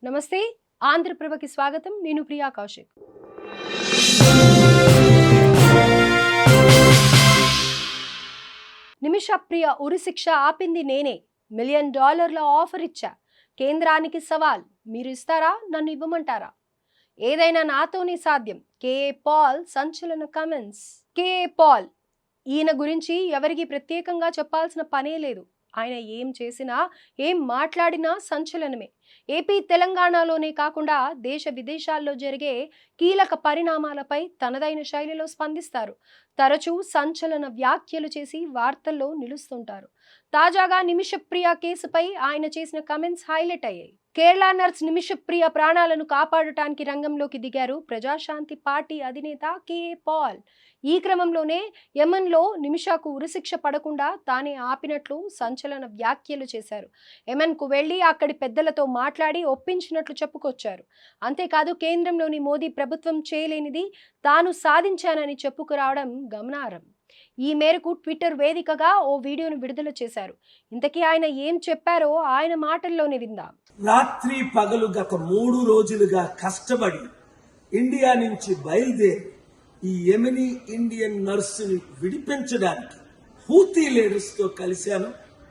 నమస్తే ఆంధ్రప్రభకి స్వాగతం. నేను ప్రియా కౌశిక్. నిమిష ప్రియ ఉరిశిక్ష ఆపింది నేనే, $1 మిలియన్ ఆఫర్ ఇచ్చా, కేంద్రానికి సవాల్, మీరు ఇస్తారా, నన్ను ఇవ్వమంటారా, ఏదైనా నాతోనే సాధ్యం, కేఏ పాల్ సంచలన కమెంట్స్. కేఏ పాల్ ఈయన గురించి ఎవరికి ప్రత్యేకంగా చెప్పాల్సిన పనే లేదు. ఆయన ఏం చేసినా ఏం మాట్లాడినా సంచలనమే. ఏపీ తెలంగాణలోనే కాకుండా దేశ విదేశాల్లో జరిగే కీలక పరిణామాలపై తనదైన శైలిలో స్పందిస్తారు. తరచూ సంచలన వ్యాఖ్యలు చేసి వార్తల్లో నిలుస్తుంటారు. తాజాగా నిమిషప్రియ కేసుపై ఆయన చేసిన కమెంట్స్ హైలైట్ అయ్యాయి. కేరళ నర్స్ నిమిషప్రియ ప్రాణాలను కాపాడటానికి రంగంలోకి దిగారు ప్రజాశాంతి పార్టీ అధినేత కేఏ పాల్. ఈ క్రమంలోనే యెమెన్లో నిమిషకు ఉరిశిక్ష పడకుండా తానే ఆపినట్లు సంచలన వ్యాఖ్యలు చేశారు. యెమెన్కు వెళ్లి అక్కడి పెద్దలతో మాట్లాడి ఒప్పించినట్లు చెప్పుకొచ్చారు. అంతేకాదు కేంద్రంలోని మోదీ ప్రభుత్వం చేయలేనిది తాను సాధించానని చెప్పుకురావడం గమనార్హం. ఈ మేరకు ట్విట్టర్ వేదికగా ఓ వీడియోను విడుదల చేశారు. ఇంతకీ ఆయన ఏం చెప్పారో ఆయన మాటల్లోనే విందాం. రాత్రి పగలు గత 3 రోజులుగా కష్టపడి ఇండియా నుంచి బయలుదేరి ఈ యెమెనీ ఇండియన్ నర్సుని విడిపించడానికి హూతీ లీడర్స్ తో కలిశాను.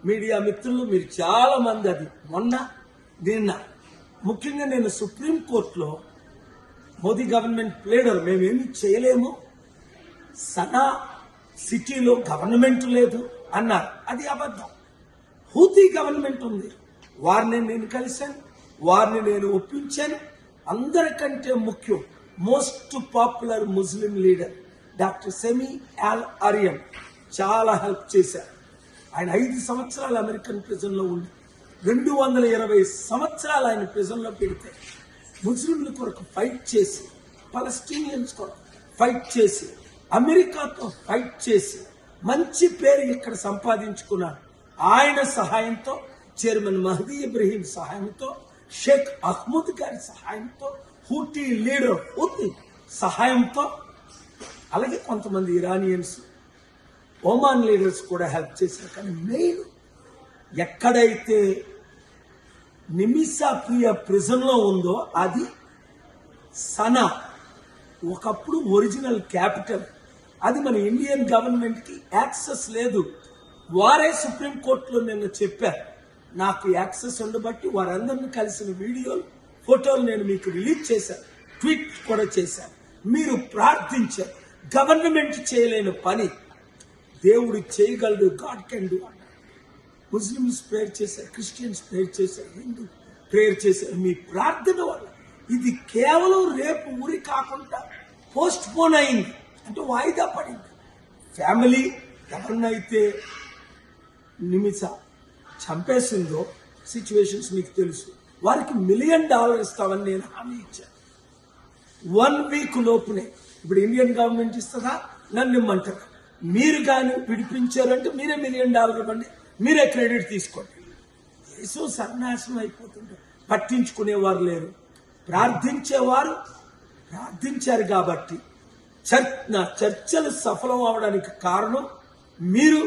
మీడియా మిత్రులు మీరు చాలా మంది అది నిన్న ముఖ్యంగా నేను సుప్రీంకోర్టులో మోదీ గవర్నమెంట్ లీడర్ మేమేమీ చేయలేము, సనా సిటీలో గవర్నమెంట్ లేదు అన్నారు. అది అబద్ధం. హూతీ గవర్నమెంట్ ఉంది, వారిని నేను కలిశాను, వారిని నేను ఒప్పించాను. అందరికంటే ముఖ్యం most popular Muslim leader doctor సెమీ అల్ అరియన్ చాలా హెల్ప్ చేశారు. ఆయన 5 సంవత్సరాలు అమెరికన్ ప్రిజన్ లో ఉండి 220 సంవత్సరాలు ఆయన ప్రిజన్ లో పెడితే ముస్లింల కొరకు ఫైట్ చేసి, పలస్టీనియన్స్ కొరకు ఫైట్ చేసి, అమెరికాతో ఫైట్ చేసి మంచి పేరు ఇక్కడ సంపాదించుకున్నారు. ఆయన సహాయంతో, చైర్మన్ మహదీ ఇబ్రహీం సహాయంతో, షేక్ అహ్మద్ గారి సహాయంతో, హూటీ లీడర్ హూతీ సహాయంతో, అలాగే కొంతమంది ఇరానియన్స్, ఒమాన్ లీడర్స్ కూడా హెల్ప్ చేశారు. కానీ మెయిన్ ఎక్కడైతే నిమిషప్రియ ప్రిజన్ లో ఉందో అది సనా, ఒకప్పుడు ఒరిజినల్ క్యాపిటల్. అది మన ఇండియన్ గవర్నమెంట్ కి యాక్సెస్ లేదు. వారే సుప్రీంకోర్టులో నిన్న చెప్పారు. నాకు యాక్సెస్ ఉండబట్టి వారందరినీ కలిసిన వీడియోలు, ఫోటోలు నేను మీకు రిలీజ్ చేశాను, ట్వీట్ కూడా చేశాను. మీరు ప్రార్థించారు. గవర్నమెంట్ చేయలేని పని దేవుడు చేయగలడు, గాడ్ కెన్ డూ అన్నారు. ముస్లిమ్స్ ప్రేయర్ చేశారు, క్రిస్టియన్స్ ప్రేయర్ చేశారు, హిందూ ప్రేయర్ చేశారు. మీ ప్రార్థన వల్ల ఇది కేవలం రేపు ఊరి కాకుండా పోస్ట్ పోన్ అయింది, అంటే వాయిదా పడింది. ఫ్యామిలీ ఎవరినైతే నిమిష చంపేసిందో సిచ్యువేషన్స్ మీకు తెలుసు. వారికి $1 మిలియన్ ఇస్తామని నేను హామీ ఇచ్చాను. 1 వీక్ లోపునే. ఇప్పుడు ఇండియన్ గవర్నమెంట్ ఇస్తుందా, నన్ను ఇమ్మంటారా? మీరు కానీ విడిపించారంటే మీరే $1 మిలియన్ ఇవ్వండి, మీరే క్రెడిట్ తీసుకోండి. దేశం సర్వనాశనం అయిపోతుంది, పట్టించుకునేవారు లేరు. ప్రార్థించేవారు ప్రార్థించారు కాబట్టి నా చర్చలు సఫలం అవడానికి కారణం మీరు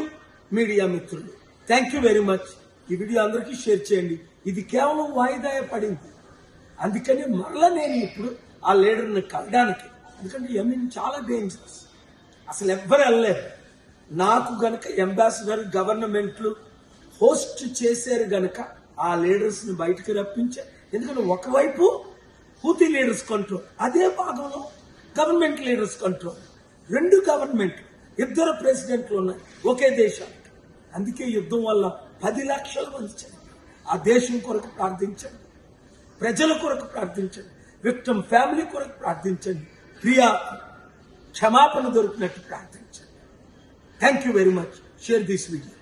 మీడియా మిత్రులు. Thank you very much. ఈ వీడియో అందరికీ షేర్ చేయండి. ఇది కేవలం వాయిదా పడింది, అందుకని మరలా నేను ఇప్పుడు ఆ లీడర్ని కలడానికి, ఎందుకంటే యెమెన్ చాలా డేంజరస్, అసలు ఎవ్వరు వెళ్ళలేరు. నాకు గనక అంబాసిడర్ గవర్నమెంట్లు హోస్ట్ చేశారు గనక ఆ లీడర్స్ ని బయటకు రప్పించారు. ఎందుకంటే ఒకవైపు హూతీ లీడర్స్ కంట్రోల్, అదే భాగంలో గవర్నమెంట్ లీడర్స్ కంట్రోల్. 2 గవర్నమెంట్, 2 ప్రెసిడెంట్లు ఉన్నాయి ఒకే దేశానికి. అందుకే యుద్ధం వల్ల 10 లక్షల మంది చనిపోయారు. ఆ దేశం కొరకు ప్రార్థించండి, ప్రజల కొరకు ప్రార్థించండి, విక్టిమ్ ఫ్యామిలీ కొరకు ప్రార్థించండి, ప్రియా క్షమాపణ దొరికినట్టు ప్రార్థించండి. Thank you very much. Share this video.